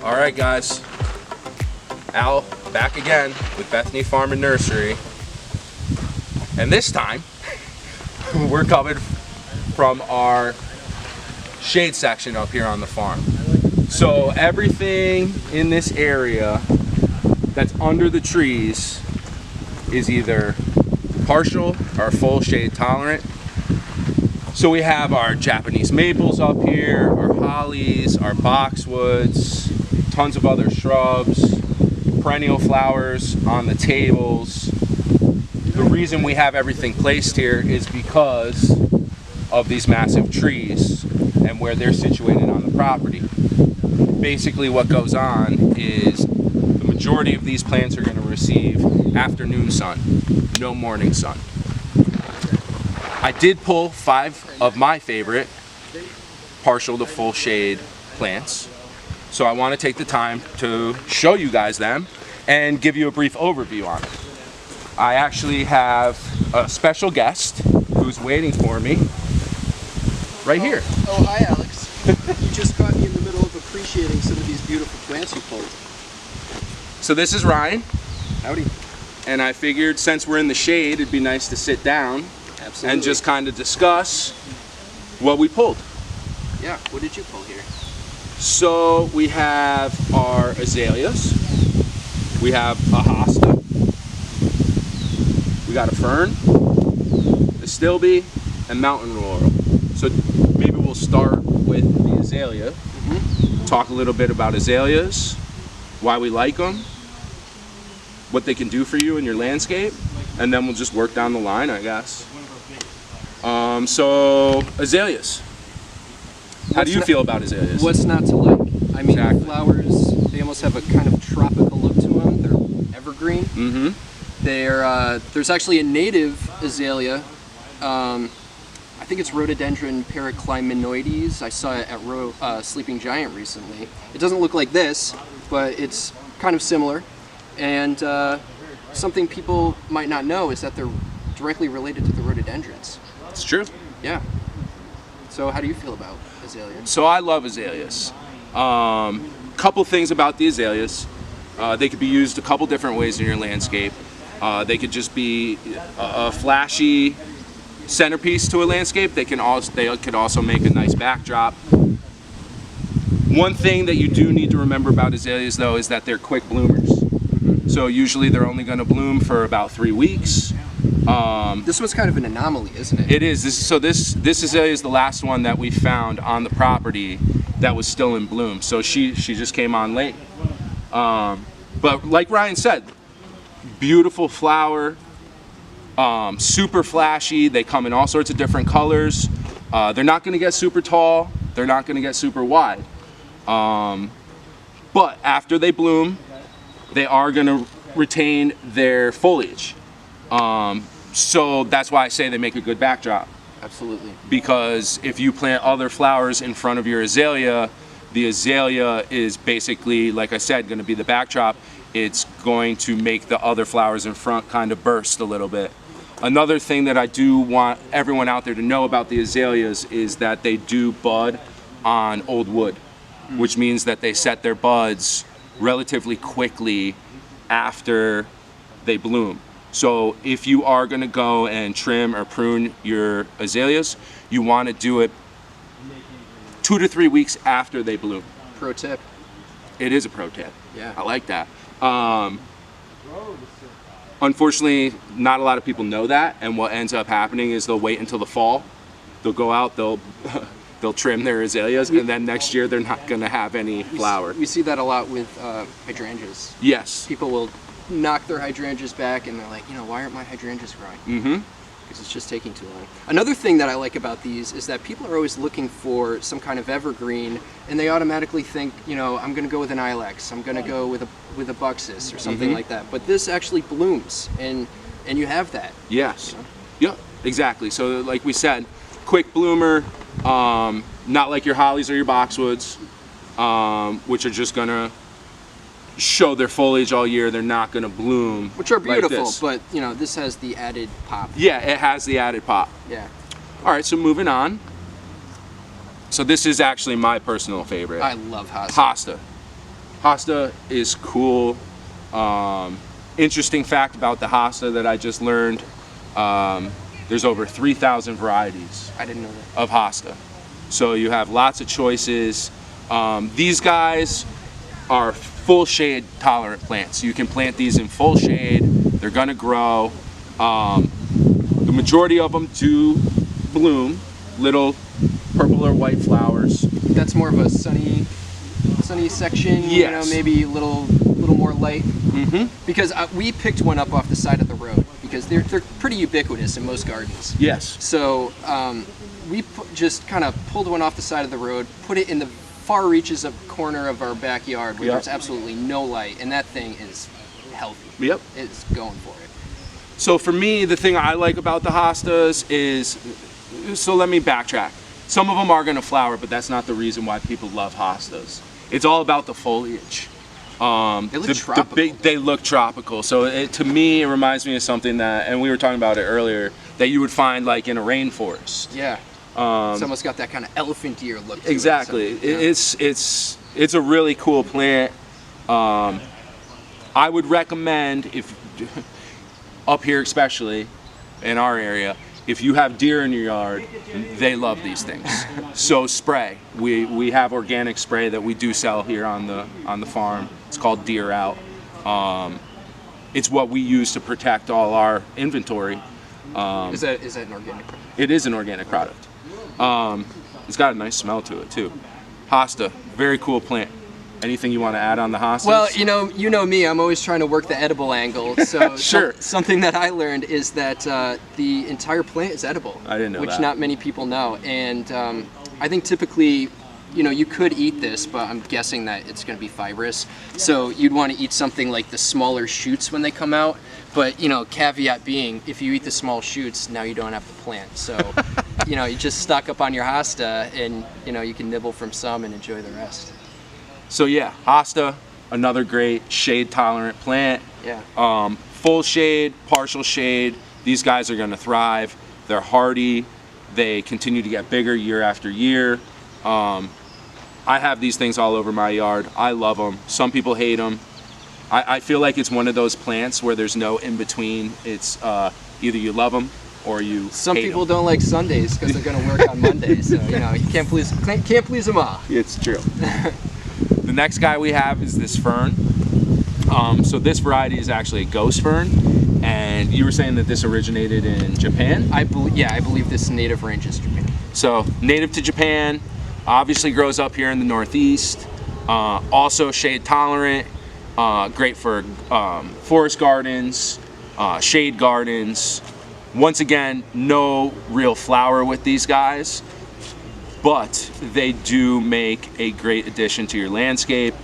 All right, guys. Al back again with Bethany Farm and Nursery. And this time, we're coming from our shade section up here on the farm. So everything in this area that's under the trees is either partial or full shade tolerant. So we have our Japanese maples up here, our hollies, our boxwoods, tons of other shrubs, perennial flowers on the tables. The reason we have everything placed here is because of these massive trees and where they're situated on the property. Basically what goes on is the majority of these plants are going to receive afternoon sun, no morning sun. I did pull 5 of my favorite partial to full shade plants. So I want to take the time to show you guys them and give you a brief overview on it. I actually have a special guest who's waiting for me right here. Oh, hi Alex. You just caught me in the middle of appreciating some of these beautiful plants you pulled. So this is Ryan. Howdy. And I figured since we're in the shade, it'd be nice to sit down. Absolutely. And just kind of discuss what we pulled. Yeah, what did you pull here? So we have our azaleas, we have a Hosta, we got a Fern, Astilbes, and Mountain-Laurel. So maybe we'll start with the azalea, talk a little bit about azaleas, why we like them, what they can do for you in your landscape, and then we'll just work down the line, I guess. So azaleas. How do you feel about azaleas? What's not to like? I mean, Exactly. flowers, they almost have a kind of tropical look to them. They're evergreen. There's actually a native azalea. I think it's Rhododendron periclymenoides. I saw it at Sleeping Giant recently. It doesn't look like this, but it's kind of similar. And something people might not know is that they're directly related to the rhododendrons. It's true. Yeah. So how do you feel about azaleas? So I love azaleas. Couple things about the azaleas. They could be used a couple different ways in your landscape. They could just be a flashy centerpiece to a landscape. They could also make a nice backdrop. One thing that you do need to remember about azaleas though is that they're quick bloomers. So usually they're only going to bloom for about 3 weeks. This was kind of an anomaly, isn't it? It is. This azalea is the last one that we found on the property that was still in bloom. So she just came on late. But like Ryan said, beautiful flower, super flashy. They come in all sorts of different colors. They're not going to get super tall. They're not going to get super wide. But after they bloom, they are going to retain their foliage. So that's why I say they make a good backdrop. Absolutely. Because if you plant other flowers in front of your azalea, the azalea is basically, like I said, going to be the backdrop. It's going to make the other flowers in front kind of burst a little bit. Another thing that I do want everyone out there to know about the azaleas is that they do bud on old wood, which means that they set their buds relatively quickly after they bloom. So if you are going to go and trim or prune your azaleas, you want to do it 2 to 3 weeks after they bloom. Pro tip. It is a pro tip. Yeah. I like that. Unfortunately, not a lot of people know that, and what ends up happening is they'll wait until the fall. They'll go out, they'll trim their azaleas, and then next year they're not going to have any flower. We see that a lot with hydrangeas. Yes. People will knock their hydrangeas back and they're like, why aren't my hydrangeas growing? Because it's just taking too long. Another thing that I like about these is that people are always looking for some kind of evergreen, and they automatically think, I'm going to go with an ilex, I'm going to go with a buxus or something like that. But this actually blooms, and you have that. Yes. Yeah, exactly. So like we said, quick bloomer, not like your hollies or your boxwoods, which are just going to show their foliage all year. They're not going to bloom, which are beautiful, like but this has the added pop. Yeah, it has the added pop. Yeah. All right, so moving on. So this is actually my personal favorite. I love Hosta. Hosta. Hosta is cool. Interesting fact about the Hosta that I just learned, there's over 3,000 varieties I didn't know that. of Hosta. So you have lots of choices. These guys are full shade tolerant plants. You can plant these in full shade. They're gonna grow. The majority of them do bloom, little purple or white flowers. That's more of a sunny section. Yes. You know, maybe a little more light. Mm-hmm. Because we picked one up off the side of the road because they're pretty ubiquitous in most gardens. Yes. So we just kind of pulled one off the side of the road, put it in the far reaches of corner of our backyard where there's absolutely no light, and that thing is healthy. Yep. It's going for it. So for me, the thing I like about the Hostas is, so let me backtrack. Some of them are going to flower, but that's not the reason why people love Hostas. It's all about the foliage. They look tropical. They look tropical. So to me, it reminds me of something that, and we were talking about it earlier, that you would find like in a rainforest. Yeah. It's almost got that kind of elephant ear look to Exactly. it. So, It's a really cool plant. I would recommend, if up here especially in our area, if you have deer in your yard, they love these things. So spray. We have organic spray that we do sell here on the farm. It's called Deer Out. It's what we use to protect all our inventory. Is that an organic product? It is an organic product. It's got a nice smell to it too. Hosta, very cool plant. Anything you want to add on the Hostas? Well, you know me. I'm always trying to work the edible angle. So Sure. Something that I learned is that the entire plant is edible. I didn't know which that. not many people know. And I think typically, you could eat this, but I'm guessing that it's going to be fibrous. So you'd want to eat something like the smaller shoots when they come out. But caveat being, if you eat the small shoots, now you don't have the plant. So you just stock up on your Hosta, and you can nibble from some and enjoy the rest. So yeah, Hosta, another great shade tolerant plant. Yeah. Full shade, partial shade. These guys are going to thrive. They're hardy. They continue to get bigger year after year. I have these things all over my yard. I love them. Some people hate them. I feel like it's one of those plants where there's no in between. It's either you love them or you Some hate people them. don't like Sundays because they're going to work on Mondays. So you can't please them all. It's true. The next guy we have is this Fern. So this variety is actually a ghost fern, and you were saying that this originated in Japan? I believe this native range is Japan. So native to Japan, obviously grows up here in the Northeast. Also shade tolerant, great for forest gardens, shade gardens. Once again, no real flower with these guys, but they do make a great addition to your landscape.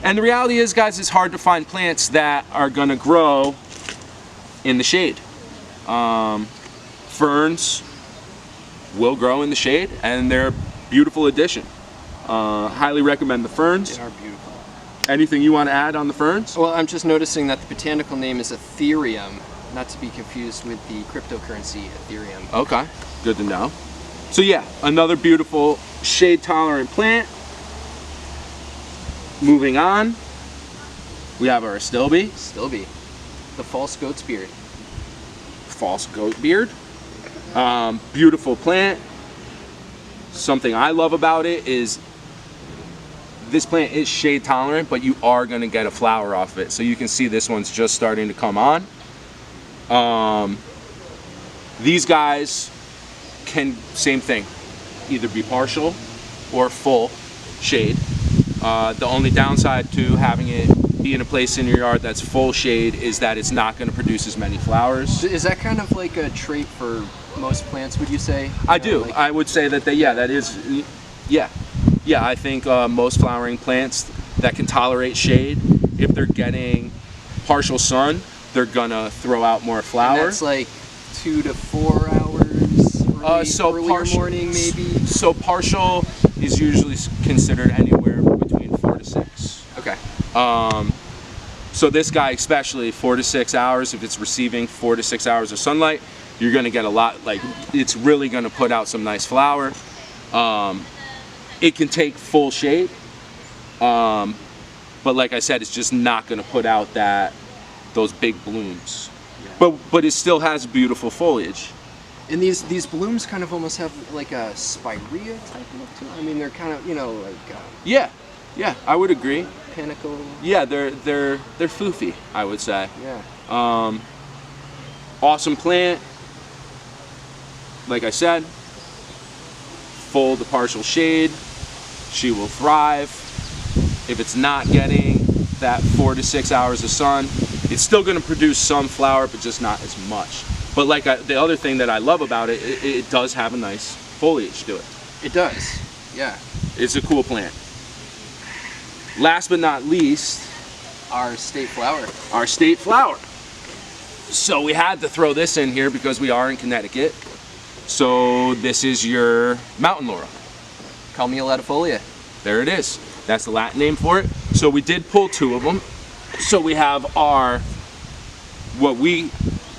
And the reality is, guys, it's hard to find plants that are gonna grow in the shade. Ferns will grow in the shade, and they're a beautiful addition. Highly recommend the ferns. They are beautiful. Anything you want to add on the ferns? Well, I'm just noticing that the botanical name is Ethereum, not to be confused with the cryptocurrency Ethereum. Okay, good to know. So yeah, another beautiful shade tolerant plant. Moving on, we have our Astilbes. Astilbes, the false goat's beard. False goat beard. Beautiful plant. Something I love about it is this plant is shade tolerant, but you are going to get a flower off of it. So you can see this one's just starting to come on. These guys can, same thing, either be partial or full shade. The only downside to having it be in a place in your yard that's full shade is that it's not going to produce as many flowers. Is that kind of like a trait for most plants, would you say? I do. I would say that that is, yeah. I think most flowering plants that can tolerate shade, if they're getting partial sun, they're gonna throw out more flower. And that's like 2 to 4 hours earlier morning, maybe? So partial is usually considered anywhere between 4 to 6. Okay. So this guy especially, 4 to 6 hours, if it's receiving 4 to 6 hours of sunlight, you're gonna get a lot, like it's really gonna put out some nice flower. It can take full shade. But like I said, it's just not going to put out those big blooms. Yeah. But it still has beautiful foliage. And these blooms kind of almost have like a spirea type look to them. I mean, they're kind of, you know, like Yeah, I would agree. pinnacle. Yeah, they're foofy, I would say. Yeah. Awesome plant. Like I said, full to partial shade. She will thrive. If it's not getting that 4 to 6 hours of sun, it's still going to produce some flower, but just not as much. But like the other thing that I love about it, it does have a nice foliage to it. It does. Yeah. It's a cool plant. Last but not least, Our state flower. our state flower. So we had to throw this in here because we are in Connecticut. So this is your Mountain-Laurel. Calmia latifolia. There it is. That's the Latin name for it. So we did pull 2 of them. So we have what we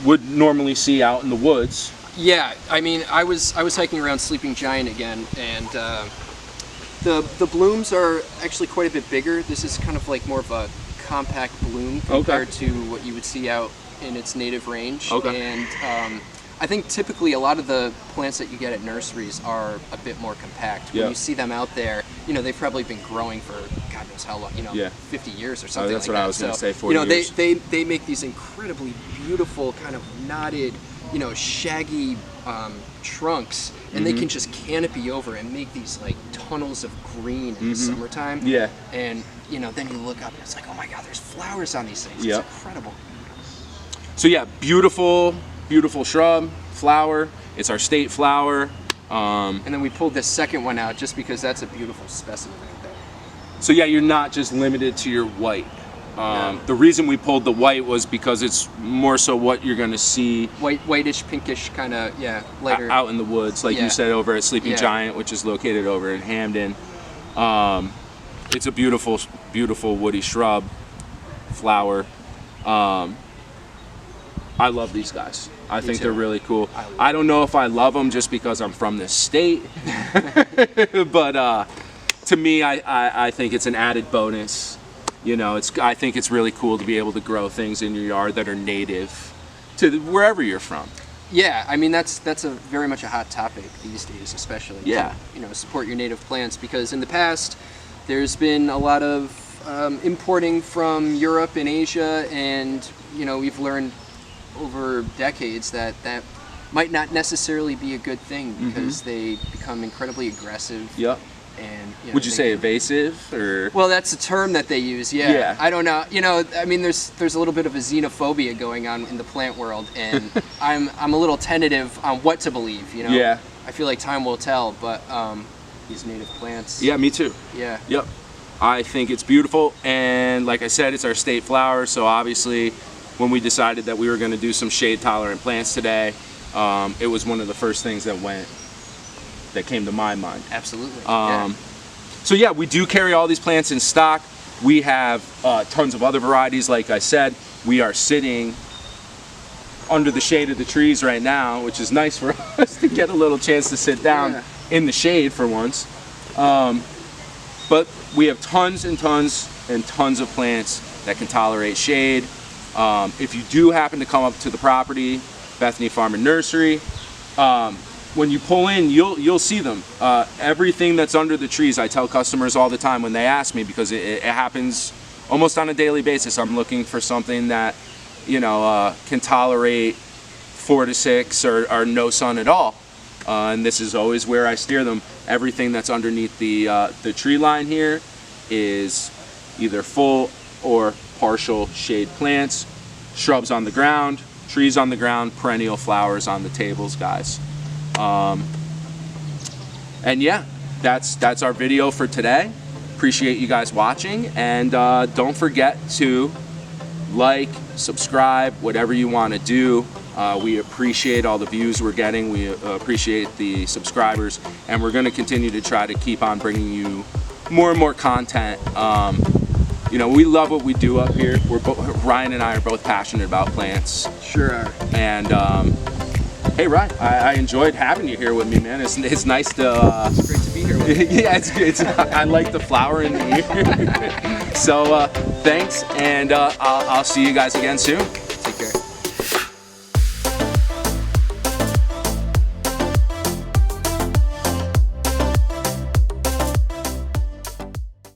would normally see out in the woods. Yeah, I mean, I was hiking around Sleeping Giant again, and the blooms are actually quite a bit bigger. This is kind of like more of a compact bloom compared to what you would see out in its native range. Okay. And I think typically a lot of the plants that you get at nurseries are a bit more compact. When Yeah. you see them out there, you know, they've probably been growing for God knows how long, you know, Yeah. 50 years or something That's like what that. I was going to So, say, 40 you know, years. they make these incredibly beautiful kind of knotted, you know, shaggy trunks, and they can just canopy over and make these like tunnels of green in the summertime. Yeah. And you know, then you look up and it's like, oh my God, there's flowers on these things. Yep. It's incredible. So yeah, beautiful shrub, flower. It's our state flower. And then we pulled this second one out just because that's a beautiful specimen right there. So yeah, you're not just limited to your white. No. The reason we pulled the white was because it's more so what you're going to see Whitish, pinkish, kind of, yeah, lighter. out in the woods, like Yeah. you said, over at Sleeping Yeah. Giant, which is located over in Hamden. It's a beautiful woody shrub, flower. I love these guys. I think too. they're really cool. I don't know if I love them just because I'm from this state, but to me, I think it's an added bonus. You know, I think it's really cool to be able to grow things in your yard that are native to wherever you're from. Yeah, I mean that's very much a hot topic these days, especially. Yeah. To, you know, support your native plants, because in the past there's been a lot of importing from Europe and Asia, and you know, we've learned over decades that might not necessarily be a good thing because they become incredibly aggressive. Yep. And you know, Would you say evasive or? Well, that's a term that they use. Yeah. Yeah. I don't know. You know, I mean, there's a little bit of a xenophobia going on in the plant world, and I'm a little tentative on what to believe. You know. Yeah. I feel like time will tell, but these native plants. Yeah, me too. Yeah. Yep. I think it's beautiful, and like I said, it's our state flower. So obviously, when we decided that we were going to do some shade-tolerant plants today, it was one of the first things that came to my mind. Absolutely. So yeah, we do carry all these plants in stock. We have tons of other varieties. Like I said, we are sitting under the shade of the trees right now, which is nice for us to get a little chance to sit down in the shade for once. But we have tons and tons and tons of plants that can tolerate shade. If you do happen to come up to the property, Bethany Farm and Nursery, when you pull in, you'll see them. Everything that's under the trees, I tell customers all the time when they ask me, because it happens almost on a daily basis. I'm looking for something that, you know, can tolerate 4 to 6 or no sun at all. And this is always where I steer them. Everything that's underneath the tree line here is either full or partial shade plants, shrubs on the ground, trees on the ground, perennial flowers on the tables, guys. And yeah, that's our video for today. Appreciate you guys watching, and don't forget to like, subscribe, whatever you want to do. We appreciate all the views we're getting. We appreciate the subscribers, and we're going to continue to try to keep on bringing you more and more content. You know, we love what we do up here. Ryan and I are both passionate about plants. Sure are. And hey, Ryan, I enjoyed having you here with me, man. It's nice to. It's great to be here with Yeah, it's I like the flower in the ear. So thanks, and I'll see you guys again soon.